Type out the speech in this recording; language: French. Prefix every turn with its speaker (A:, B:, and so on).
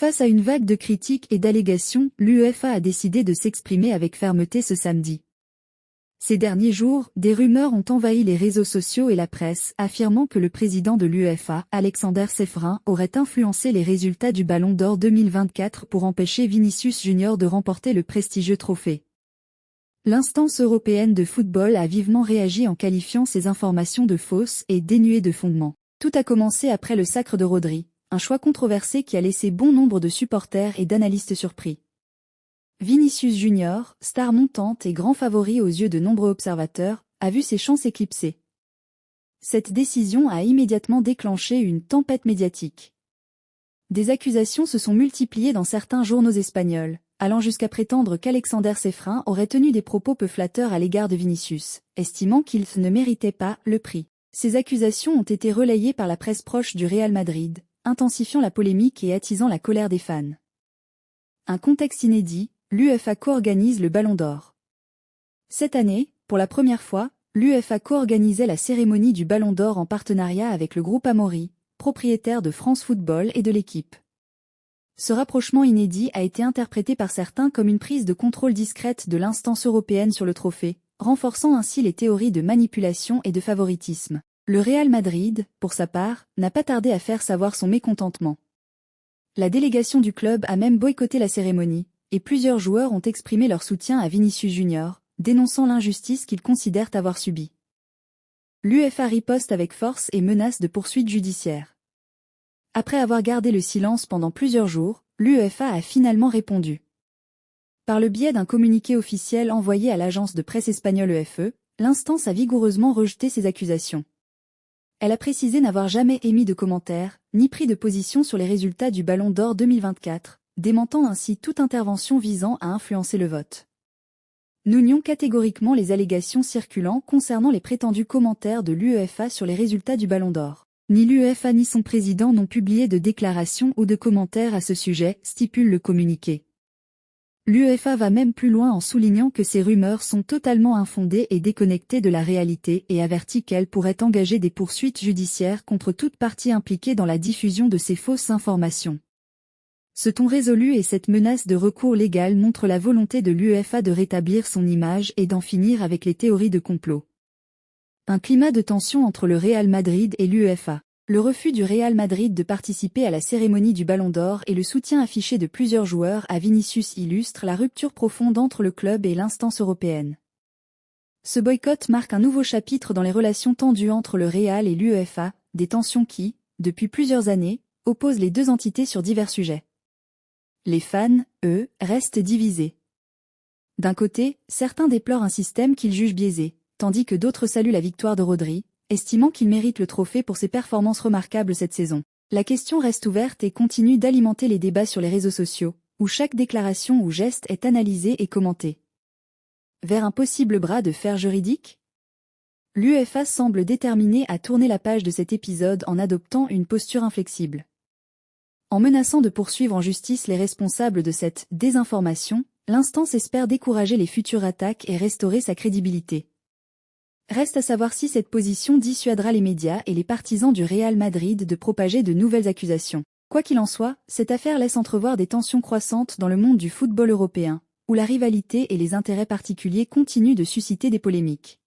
A: Face à une vague de critiques et d'allégations, l'UEFA a décidé de s'exprimer avec fermeté ce samedi. Ces derniers jours, des rumeurs ont envahi les réseaux sociaux et la presse, affirmant que le président de l'UEFA, Alexander Čeferin, aurait influencé les résultats du Ballon d'Or 2024 pour empêcher Vinicius Junior de remporter le prestigieux trophée. L'instance européenne de football a vivement réagi en qualifiant ces informations de fausses et dénuées de fondement. Tout a commencé après le sacre de Rodri, un choix controversé qui a laissé bon nombre de supporters et d'analystes surpris. Vinicius Junior, star montante et grand favori aux yeux de nombreux observateurs, a vu ses chances éclipsées. Cette décision a immédiatement déclenché une tempête médiatique. Des accusations se sont multipliées dans certains journaux espagnols, allant jusqu'à prétendre qu'Alexander Čeferin aurait tenu des propos peu flatteurs à l'égard de Vinicius, estimant qu'il ne méritait pas le prix. Ces accusations ont été relayées par la presse proche du Real Madrid, intensifiant la polémique et attisant la colère des fans. Un contexte inédit, l'UEFA co-organise le Ballon d'Or. Cette année, pour la première fois, l'UEFA co-organisait la cérémonie du Ballon d'Or en partenariat avec le groupe Amaury, propriétaire de France Football et de l'équipe. Ce rapprochement inédit a été interprété par certains comme une prise de contrôle discrète de l'instance européenne sur le trophée, renforçant ainsi les théories de manipulation et de favoritisme. Le Real Madrid, pour sa part, n'a pas tardé à faire savoir son mécontentement. La délégation du club a même boycotté la cérémonie, et plusieurs joueurs ont exprimé leur soutien à Vinicius Junior, dénonçant l'injustice qu'ils considèrent avoir subie. L'UEFA riposte avec force et menace de poursuites judiciaires. Après avoir gardé le silence pendant plusieurs jours, l'UEFA a finalement répondu. Par le biais d'un communiqué officiel envoyé à l'agence de presse espagnole EFE, l'instance a vigoureusement rejeté ces accusations. Elle a précisé n'avoir jamais émis de commentaires, ni pris de position sur les résultats du Ballon d'Or 2024, démentant ainsi toute intervention visant à influencer le vote. Nous nions catégoriquement les allégations circulant concernant les prétendus commentaires de l'UEFA sur les résultats du Ballon d'Or. Ni l'UEFA ni son président n'ont publié de déclarations ou de commentaires à ce sujet, stipule le communiqué. L'UEFA va même plus loin en soulignant que ces rumeurs sont totalement infondées et déconnectées de la réalité et avertit qu'elle pourrait engager des poursuites judiciaires contre toute partie impliquée dans la diffusion de ces fausses informations. Ce ton résolu et cette menace de recours légal montrent la volonté de l'UEFA de rétablir son image et d'en finir avec les théories de complot. Un climat de tension entre le Real Madrid et l'UEFA. Le refus du Real Madrid de participer à la cérémonie du Ballon d'Or et le soutien affiché de plusieurs joueurs à Vinicius illustrent la rupture profonde entre le club et l'instance européenne. Ce boycott marque un nouveau chapitre dans les relations tendues entre le Real et l'UEFA, des tensions qui, depuis plusieurs années, opposent les deux entités sur divers sujets. Les fans, eux, restent divisés. D'un côté, certains déplorent un système qu'ils jugent biaisé, tandis que d'autres saluent la victoire de Rodri, estimant qu'il mérite le trophée pour ses performances remarquables cette saison. La question reste ouverte et continue d'alimenter les débats sur les réseaux sociaux, où chaque déclaration ou geste est analysé et commenté. Vers un possible bras de fer juridique ? L'UEFA semble déterminée à tourner la page de cet épisode en adoptant une posture inflexible. En menaçant de poursuivre en justice les responsables de cette désinformation, l'instance espère décourager les futures attaques et restaurer sa crédibilité. Reste à savoir si cette position dissuadera les médias et les partisans du Real Madrid de propager de nouvelles accusations. Quoi qu'il en soit, cette affaire laisse entrevoir des tensions croissantes dans le monde du football européen, où la rivalité et les intérêts particuliers continuent de susciter des polémiques.